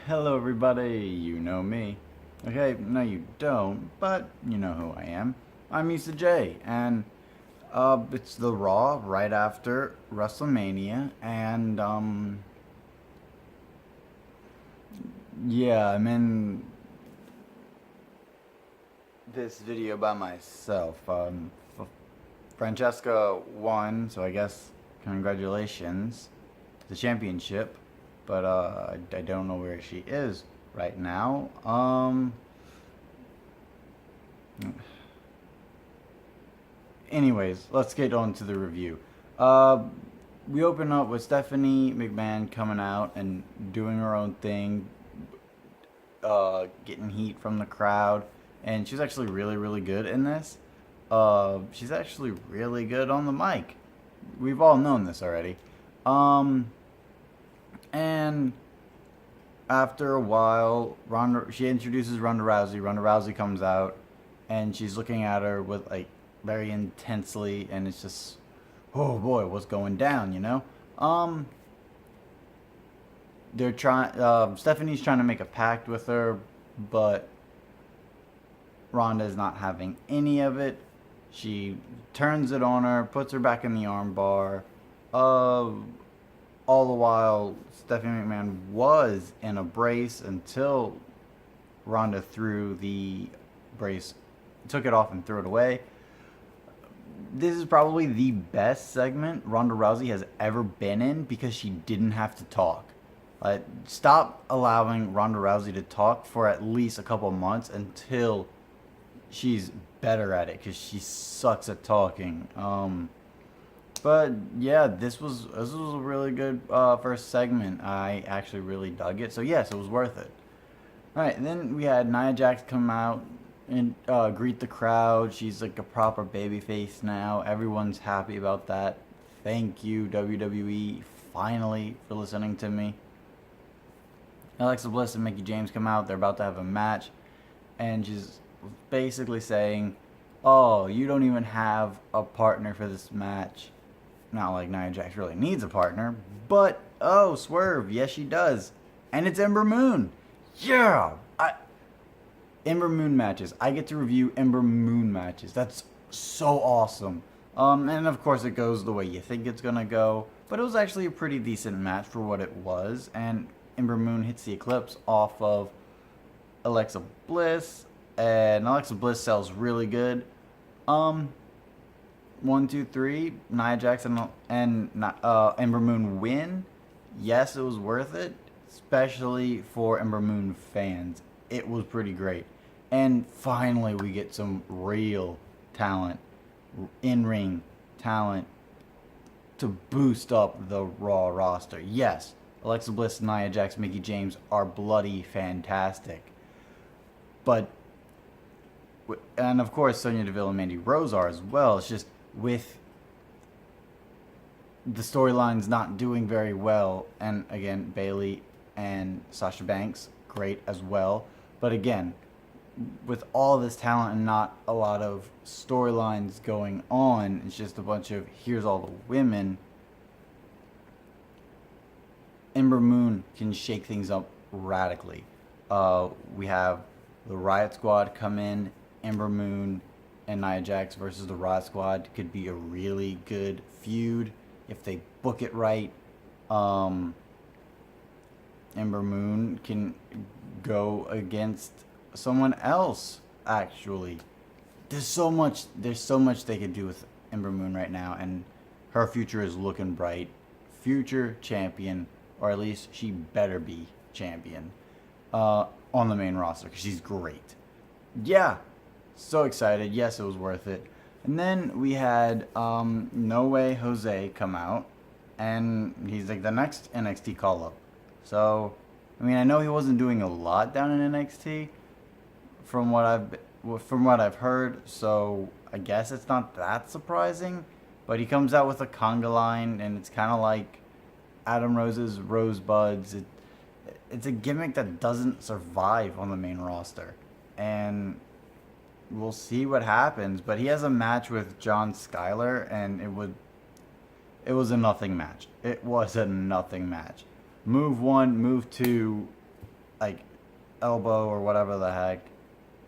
Hello everybody, you know me. Okay, no you don't, but you know who I am. I'm Issa J, and it's the Raw right after WrestleMania, and yeah, I'm in this video by myself. Francesca won, so I guess congratulations, the championship, but I don't know where she is right now. Anyways, let's get on to the review. Uh, we open up with Stephanie McMahon coming out and doing her own thing, getting heat from the crowd, and she's actually really, really good in this. She's actually really good on the mic. We've all known this already. Um, and after a while, she introduces Ronda Rousey. Ronda Rousey comes out, and she's looking at her with like very intensely, and it's just, oh boy, what's going down? Um, they're trying. Stephanie's trying to make a pact with her, but Ronda's not having any of it. She turns it on her, puts her back in the armbar. Uh, all the while, Stephanie McMahon was in a brace until Ronda threw the brace, took it off and threw it away. This is probably the best segment Ronda Rousey has ever been in because she didn't have to talk. Stop allowing Ronda Rousey to talk for at least a couple months until she's better at it because she sucks at talking. But yeah, this was a really good first segment. I actually really dug it. So yes, it was worth it. All right, and then we had Nia Jax come out and greet the crowd. She's like a proper babyface now. Everyone's happy about that. Thank you, WWE, finally, for listening to me. Alexa Bliss and Mickie James come out. They're about to have a match. And she's basically saying, oh, you don't even have a partner for this match. Not like Nia Jax really needs a partner. But, oh, swerve. Yes, she does. And it's Ember Moon. Yeah! Ember Moon matches. I get to review Ember Moon matches. That's so awesome. And of course it goes the way you think it's gonna go. But it was actually a pretty decent match for what it was. And Ember Moon hits the Eclipse off of Alexa Bliss. And Alexa Bliss sells really good. 1, 2, 3. Nia Jax and Ember Moon win. Yes, it was worth it. Especially for Ember Moon fans. It was pretty great. And finally, we get some real talent, in-ring talent, to boost up the Raw roster. Yes, Alexa Bliss, Nia Jax, Mickie James are bloody fantastic. But, and of course, Sonya Deville and Mandy Rose are as well. It's just with the storylines not doing very well. And again, Bayley and Sasha Banks, great as well. But again, with all this talent and not a lot of storylines going on, it's just a bunch of here's all the women. Ember Moon can shake things up radically. We have the Riot Squad come in. Ember Moon and Nia Jax versus the Riot Squad could be a really good feud if they book it right. Ember Moon can go against someone else, actually. There's so much they could do with Ember Moon right now, and her future is looking bright. Future champion, or at least she better be champion on the main roster because she's great. Yeah, so excited. Yes, it was worth it. And then we had No Way Jose come out, and he's like the next NXT call up. So, I mean, I know he wasn't doing a lot down in NXT from what I've heard, so I guess it's not that surprising. But he comes out with a conga line, and it's kind of like Adam Rose's Rosebuds. It's a gimmick that doesn't survive on the main roster, and we'll see what happens. But he has a match with John Skyler, and it was a nothing match. It was a nothing match. Move 1, move 2, like elbow or whatever the heck.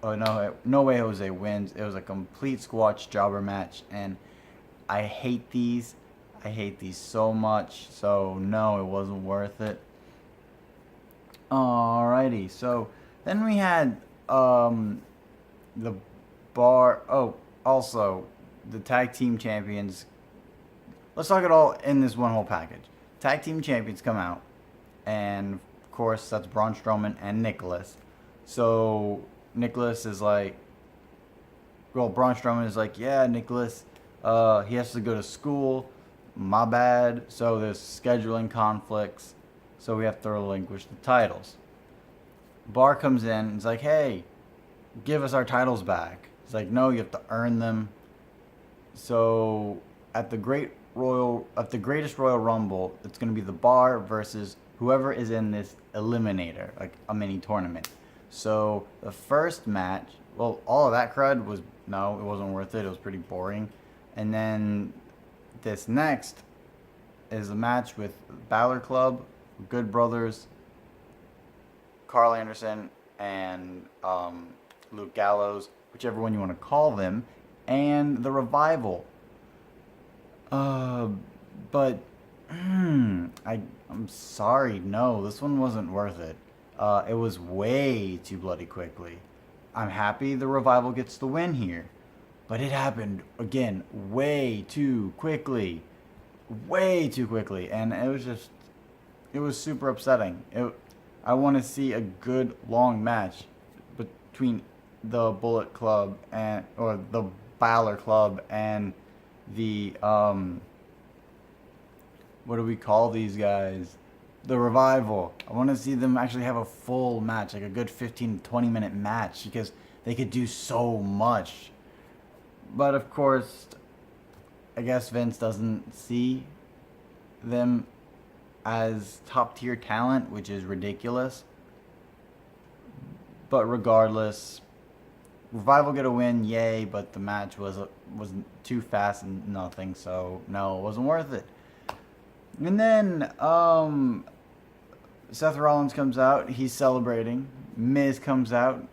Oh no! No way Jose wins. It was a complete squash jobber match, and I hate these. I hate these so much. So no, it wasn't worth it. Alrighty. So then we had the bar. Oh, also the tag team champions. Let's talk it all in this one whole package. Tag team champions come out, and of course that's Braun Strowman and Nicholas. So Nicholas is like, well, Braun Strowman is like, yeah, Nicholas, he has to go to school. My bad. So there's scheduling conflicts. So we have to relinquish the titles. Bar comes in and is like, hey, give us our titles back. It's like, no, you have to earn them. So at the greatest Royal Rumble, it's going to be the Bar versus whoever is in this eliminator, like a mini tournament. So the first match, well, all of that crud was, no, it wasn't worth it. It was pretty boring. And then this next is a match with Balor Club, Good Brothers, Carl Anderson, and Luke Gallows, whichever one you want to call them, and the Revival. But I'm sorry, no, this one wasn't worth it. It was way too bloody quickly. I'm happy the Revival gets the win here, but it happened again way too quickly, and it was super upsetting. I want to see a good long match between the Bullet Club or the Balor Club and the what do we call these guys? The Revival. I want to see them actually have a full match, like a good 15 to 20 minute match, because they could do so much. But of course, I guess Vince doesn't see them as top tier talent, which is ridiculous. But regardless, Revival get a win, yay, but the match was too fast and nothing, so no, it wasn't worth it. And then Seth Rollins comes out, he's celebrating. Miz comes out,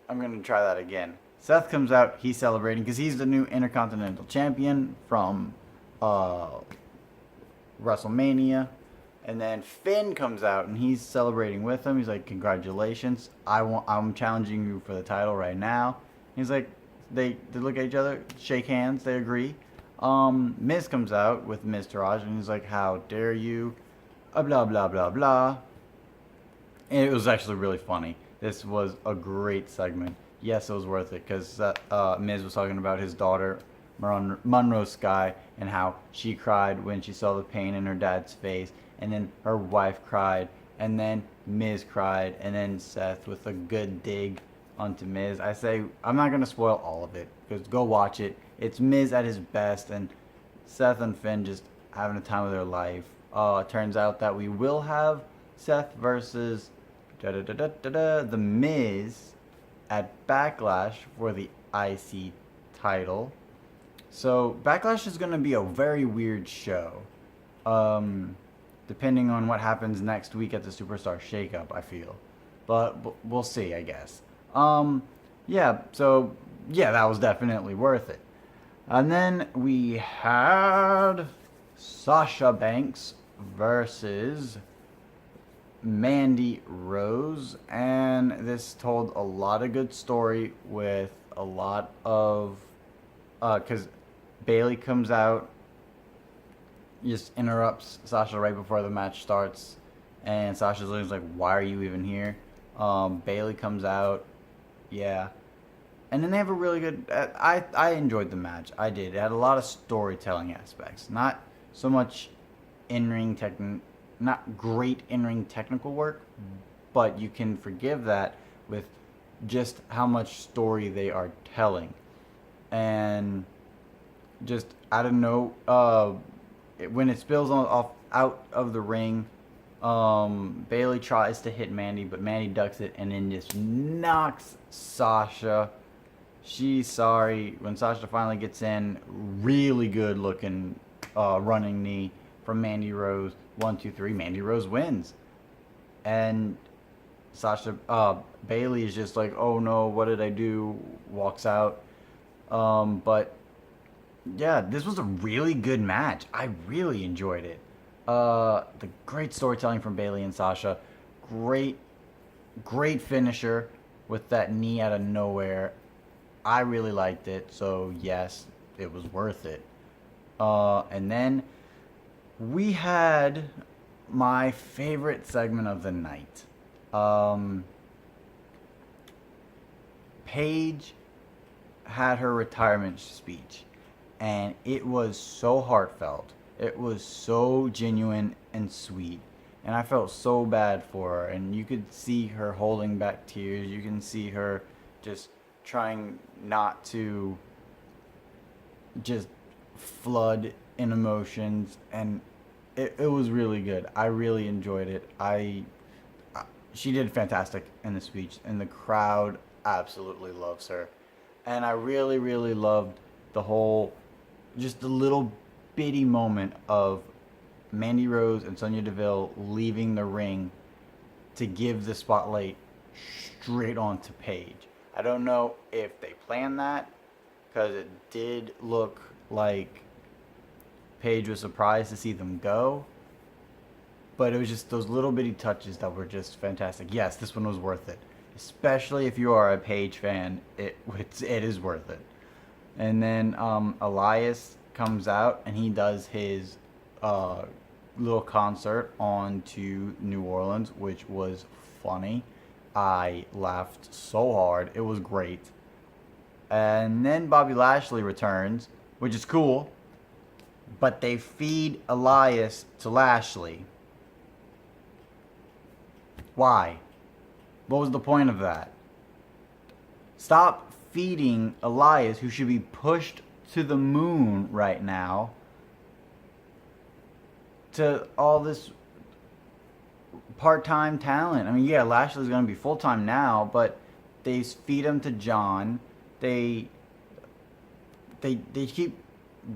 I'm going to try that again. Seth comes out, he's celebrating because he's the new Intercontinental Champion from Wrestle Mania. And then Finn comes out and he's celebrating with him. He's like, congratulations, I'm challenging you for the title right now. He's like, they look at each other, shake hands, they agree. Miz comes out with Miz Taraj and he's like, how dare you, blah blah blah blah. And it was actually really funny. This was a great segment. Yes, it was worth it because Miz was talking about his daughter Monroe Sky and how she cried when she saw the pain in her dad's face, and then her wife cried, and then Miz cried, and then Seth with a good dig onto Miz. I say, I'm not going to spoil all of it, because go watch it. It's Miz at his best, and Seth and Finn just having a time of their life. It turns out that we will have Seth versus The Miz at Backlash for the IC title. So Backlash is going to be a very weird show, depending on what happens next week at the Superstar Shakeup, I feel. But we'll see, I guess. That was definitely worth it. And then we had Sasha Banks versus Mandy Rose, and this told a lot of good story with a lot of because Bayley comes out, just interrupts Sasha right before the match starts, and Sasha's like, why are you even here? Bayley comes out, and then they have a really good I enjoyed the match. I did. It had a lot of storytelling aspects, not so much not great in-ring technical work, but you can forgive that with just how much story they are telling. And just, I don't know, when it spills out of the ring, Bayley tries to hit Mandy, but Mandy ducks it and then just knocks Sasha. She's sorry. When Sasha finally gets in, really good looking running knee, from Mandy Rose. 1, 2, 3. Mandy Rose wins. And Bailey is just like, oh no, what did I do? Walks out. But yeah, this was a really good match. I really enjoyed it. The great storytelling from Bailey and Sasha. Great, great finisher with that knee out of nowhere. I really liked it. So yes, it was worth it. And then we had my favorite segment of the night. Paige had her retirement speech, and it was so heartfelt. It was so genuine and sweet, and I felt so bad for her. And you could see her holding back tears. You can see her just trying not to just flood in emotions, and it was really good. I really enjoyed it. She did fantastic in the speech, and the crowd absolutely loves her. And I really, really loved the whole, just the little bitty moment of Mandy Rose and Sonya Deville leaving the ring to give the spotlight straight on to Paige. I don't know if they planned that, because it did look like Paige was surprised to see them go. But it was just those little bitty touches that were just fantastic. Yes, this one was worth it. Especially if you are a Paige fan, it is worth it. And then Elias comes out and he does his little concert on to New Orleans, which was funny. I laughed so hard. It was great. And then Bobby Lashley returns, which is cool. But they feed Elias to Lashley. Why? What was the point of that? Stop feeding Elias, who should be pushed to the moon right now, to all this part-time talent. I mean, yeah, Lashley's going to be full-time now, but they feed him to John. They keep...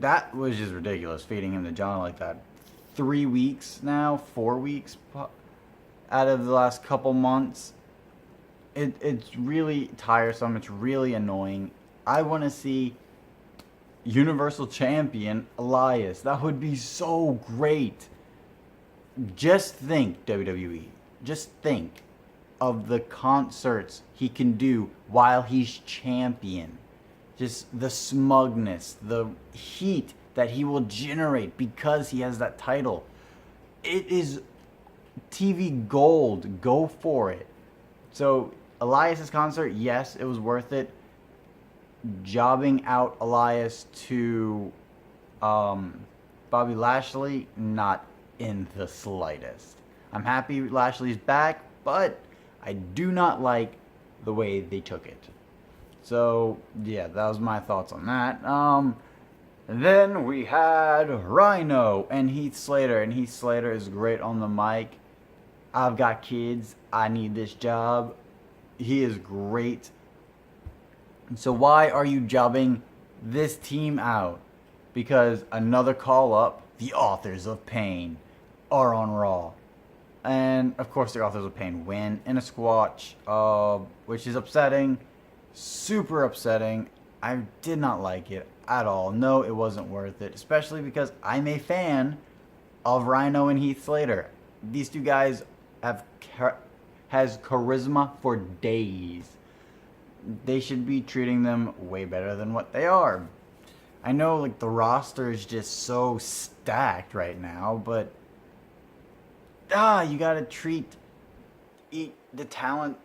That was just ridiculous, feeding him to John like that. 3 weeks now, 4 weeks out of the last couple months. It's really tiresome. It's really annoying. I want to see Universal Champion Elias. That would be so great. Just think, WWE. Just think of the concerts he can do while he's champion. Just the smugness, the heat that he will generate because he has that title. It is TV gold. Go for it. So, Elias's concert, yes, it was worth it. Jobbing out Elias to Bobby Lashley, not in the slightest. I'm happy Lashley's back, but I do not like the way they took it. So, yeah, that was my thoughts on that. Then we had Rhino and Heath Slater. And Heath Slater is great on the mic. I've got kids. I need this job. He is great. So why are you jobbing this team out? Because another call-up, the Authors of Pain, are on Raw. And, of course, the Authors of Pain win in a squash, which is upsetting. Super upsetting. I did not like it at all. No, it wasn't worth it. Especially because I'm a fan of Rhino and Heath Slater. These two guys has charisma for days. They should be treating them way better than what they are. I know, like, the roster is just so stacked right now, but you gotta treat the talent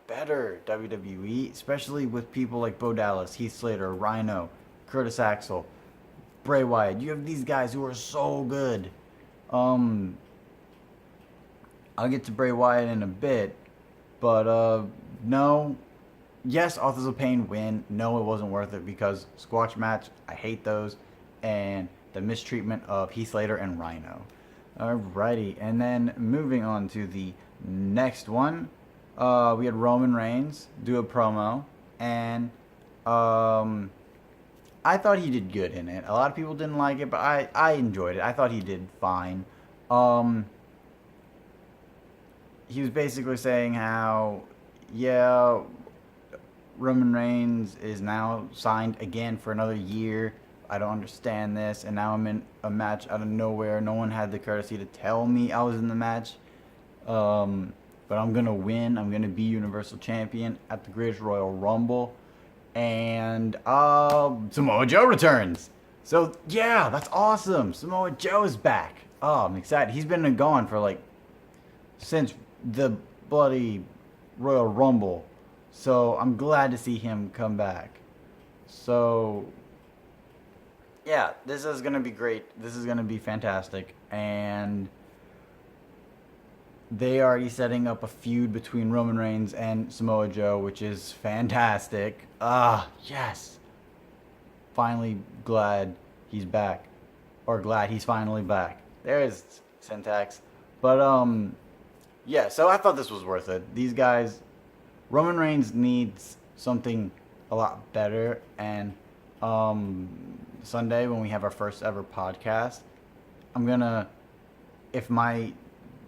better, WWE, especially with people like Bo Dallas, Heath Slater, Rhino, Curtis Axel, Bray Wyatt. You have these guys who are so good. I'll get to Bray Wyatt in a bit, but no. Yes, Authors of Pain win. No, it wasn't worth it because squash match, I hate those, and the mistreatment of Heath Slater and Rhino. Alrighty, and then moving on to the next one. We had Roman Reigns do a promo, and I thought he did good in it. A lot of people didn't like it, but I enjoyed it. I thought he did fine. Um, he was basically saying how, yeah, Roman Reigns is now signed again for another year. I don't understand this, and now I'm in a match out of nowhere. No one had the courtesy to tell me I was in the match. But I'm gonna win. I'm gonna be Universal Champion at the Greatest Royal Rumble, and Samoa Joe returns. So yeah, that's awesome. Samoa Joe is back. Oh, I'm excited. He's been gone for like since the bloody Royal Rumble, so I'm glad to see him come back. So yeah, this is gonna be great. This is gonna be fantastic, and they are already setting up a feud between Roman Reigns and Samoa Joe, which is fantastic. Yes. Finally glad he's back. Or glad he's finally back. There's syntax. But, yeah, so I thought this was worth it. These guys, Roman Reigns needs something a lot better. And, Sunday when we have our first ever podcast, I'm gonna, if my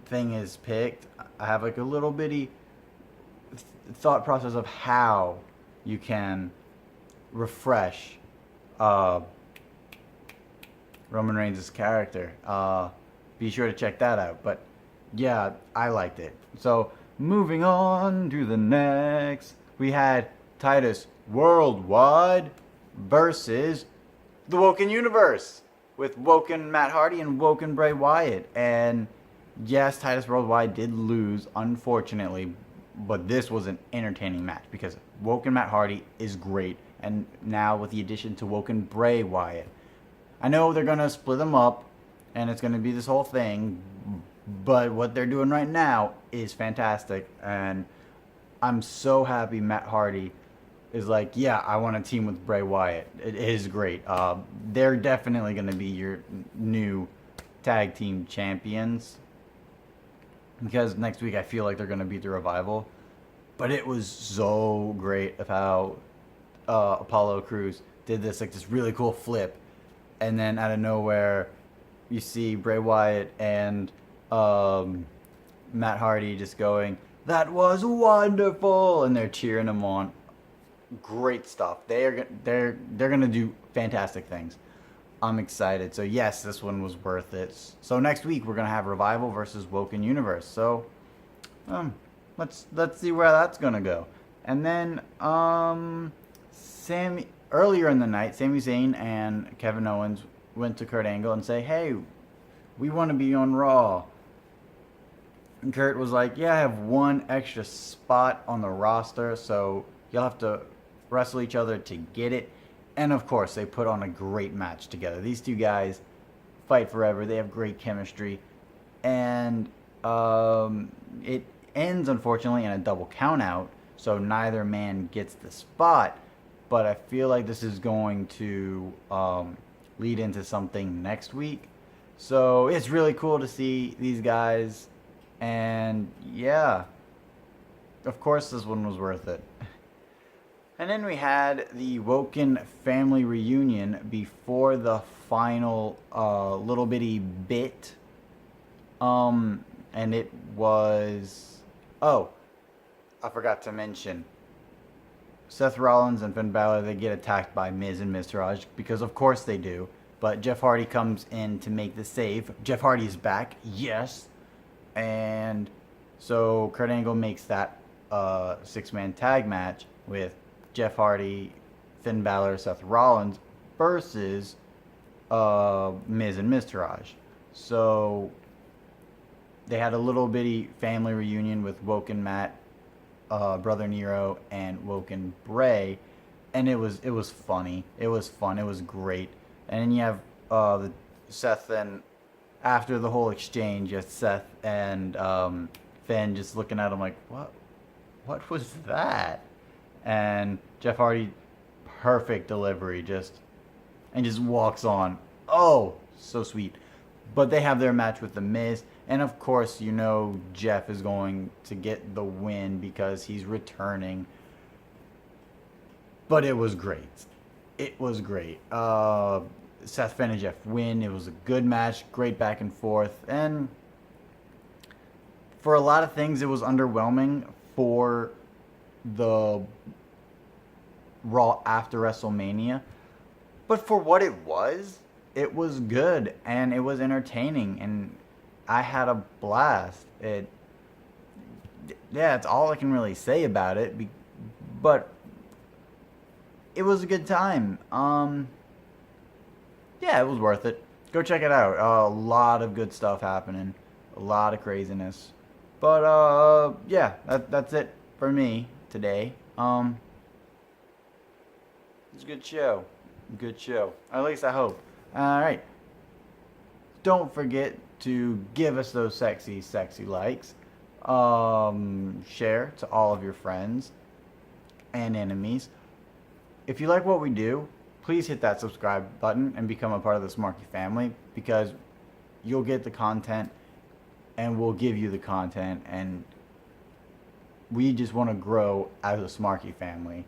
thing is picked, I have like a little bitty thought process of how you can refresh Roman Reigns' character. Be sure to check that out. But yeah, I liked it. So moving on to the next, we had Titus Worldwide versus the Woken Universe with Woken Matt Hardy and Woken Bray Wyatt. And yes, Titus Worldwide did lose, unfortunately, but this was an entertaining match because Woken Matt Hardy is great, and now with the addition to Woken Bray Wyatt, I know they're going to split them up, and it's going to be this whole thing, but what they're doing right now is fantastic, and I'm so happy Matt Hardy is like, yeah, I want to team with Bray Wyatt. It is great. They're definitely going to be your new tag team champions, because next week I feel like they're going to beat the Revival. But it was so great of how Apollo Crews did this, like this really cool flip. And then out of nowhere, you see Bray Wyatt and Matt Hardy just going, "That was wonderful!" And they're cheering him on. Great stuff. They're going to do fantastic things. I'm excited. So yes, this one was worth it. So next week we're gonna have Revival versus Woken Universe. So let's see where that's gonna go. And then earlier in the night, Sami Zayn and Kevin Owens went to Kurt Angle and say, "Hey, we want to be on Raw." And Kurt was like, "Yeah, I have one extra spot on the roster, so you'll have to wrestle each other to get it." And of course, they put on a great match together. These two guys fight forever. They have great chemistry. And it ends, unfortunately, in a double countout. So neither man gets the spot. But I feel like this is going to lead into something next week. So it's really cool to see these guys. And yeah, of course, this one was worth it. And then we had the Woken family reunion before the final little bitty bit. And it was... Oh, I forgot to mention. Seth Rollins and Finn Balor, they get attacked by Miz and Miztourage, because of course they do. But Jeff Hardy comes in to make the save. Jeff Hardy is back, yes. And so Kurt Angle makes that six-man tag match with Jeff Hardy, Finn Balor, Seth Rollins versus Miz and Miztourage. So they had a little bitty family reunion with Woken Matt, Brother Nero, and Woken Bray, and it was funny. It was fun. It was great. And then you have the Seth, and after the whole exchange, you have Seth and Finn just looking at him like, what was that? And Jeff Hardy, perfect delivery, just walks on. Oh, so sweet. But they have their match with The Miz. And of course, you know Jeff is going to get the win because he's returning. But it was great. It was great. Seth finished Jeff win. It was a good match, great back and forth, and for a lot of things, it was underwhelming for the Raw after WrestleMania. But for what it was good and it was entertaining, and I had a blast. Yeah, it's all I can really say about it. But it was a good time. Yeah, it was worth it. Go check it out. A lot of good stuff happening, a lot of craziness. But yeah, that's it for me today. It's a good show. Good show. At least I hope. All right. Don't forget to give us those sexy, sexy likes. Share to all of your friends and enemies. If you like what we do, please hit that subscribe button and become a part of the Smarky family, because you'll get the content and we'll give you the content, and we just want to grow as a Smarky family.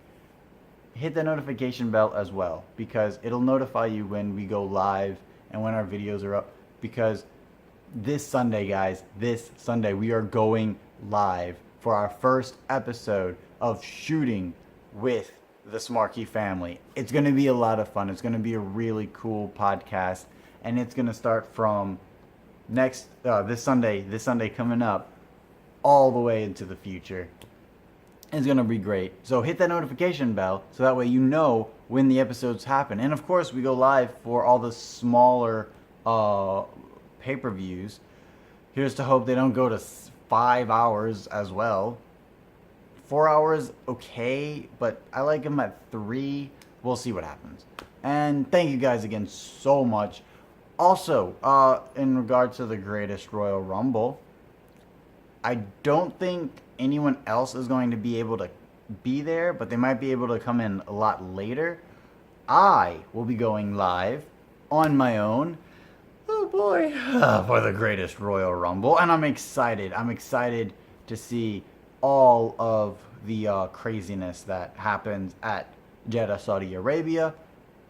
Hit the notification bell as well, because it'll notify you when we go live and when our videos are up, because this Sunday, guys, this Sunday we are going live for our first episode of Shooting with the Smarky family. It's going to be a lot of fun. It's going to be a really cool podcast, and it's going to start from this Sunday coming up, all the way into the future. It's going to be great. So hit that notification bell so that way you know when the episodes happen. And of course, we go live for all the smaller pay-per-views. Here's to hope they don't go to 5 hours as well. 4 hours, okay, but I like them at 3. We'll see what happens. And thank you guys again so much. Also, in regards to the Greatest Royal Rumble, I don't think anyone else is going to be able to be there, but they might be able to come in a lot later. I will be going live on my own, oh boy, for the Greatest Royal Rumble, and I'm excited. I'm excited to see all of the craziness that happens at Jeddah, Saudi Arabia.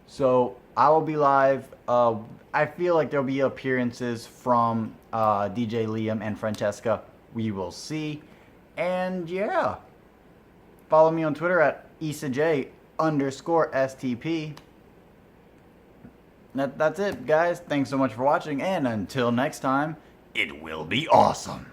So I will be live. I feel like there'll be appearances from DJ Liam and Francesca. We will see. And yeah, follow me on Twitter at IsaJ_STP. That's it, guys. Thanks so much for watching, and until next time, it will be awesome.